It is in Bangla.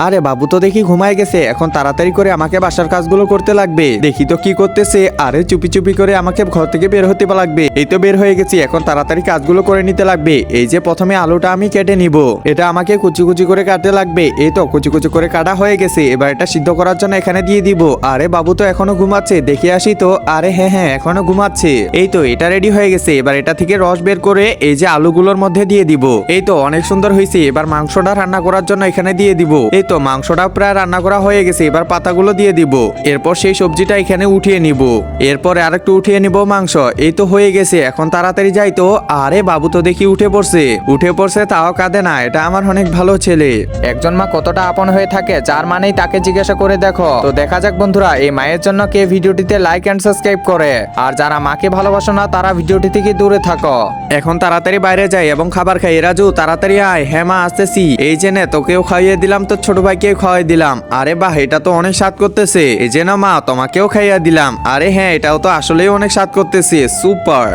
আরে বাবু তো দেখি ঘুমায় গেছে, এখন তাড়াতাড়ি করে আমাকে বাসার কাজগুলো করতে লাগবে। দেখি তো কি করতেছে। আরে চুপি চুপি করে আমাকে ঘর থেকে বের হতে লাগবে। এই তো বের হয়ে গেছি, এখন তাড়াতাড়ি কাজগুলো করে নিতে লাগবে। এই যে প্রথমে আলুটা আমি কেটে নিব, এটা আমাকে কুচি কুচি করে কাটতে লাগবে। এই তো কুচি কুচি করে কাটা হয়ে গেছে, এবার এটা সিদ্ধ করার জন্য এখানে দিয়ে দিব। আরে বাবু তো এখনো ঘুমাচ্ছে, দেখে আসি তো। আরে হ্যাঁ হ্যাঁ, এখনো ঘুমাচ্ছে। এই তো এটা রেডি হয়ে গেছে, এবার এটা থেকে রস বের করে এই যে আলুগুলোর মধ্যে দিয়ে দিব। এই তো অনেক সুন্দর হয়েছে। এবার মাংসটা রান্না করার জন্য এখানে দিয়ে দিব। এই তো মাংসটা প্রায় রান্না করা হয়ে গেছে, এবার পাতাগুলো দিয়ে দিব। এরপর সেই সবজিটা এখানে উঠিয়ে নিব। এরপর আরেকটু উঠিয়ে নিব মাংস। এই তো হয়ে গেছে, এখন তাড়াতাড়ি যাই তো। আরে বাবু তো দেখি উঠে পড়ছে, তাও কাঁদে না। এটা আমার অনেক ভালো ছেলে। একজন মা কতটা আপন হয়ে থাকে, যার মানেই তাকে জিজ্ঞাসা করে দেখো। তো দেখা যাক বন্ধুরা, এই মায়ের জন্য কে ভিডিওটিতে লাইক এন্ড সাবস্ক্রাইব করে। আর যারা মাকে ভালোবাসো না, তারা ভিডিওটি থেকে দূরে থাকো। এখন তাড়াতাড়ি বাইরে যাই এবং খাবার খাই। রাজু তাড়াতাড়ি আয়। হ্যাঁ মা আসতেছি। এই যে নে, তোকেও খাইয়ে দিলাম, তোর ছোট ভাইকেও খাওয়াই দিলাম। আরে বাহ, এটা তো অনেক স্বাদ করতেছে। এই যে না মা, তোমাকেও খাইয়ে দিলাম। আরে হ্যাঁ, এটাও তো আসলেই অনেক স্বাদ করতেছে। সুপার।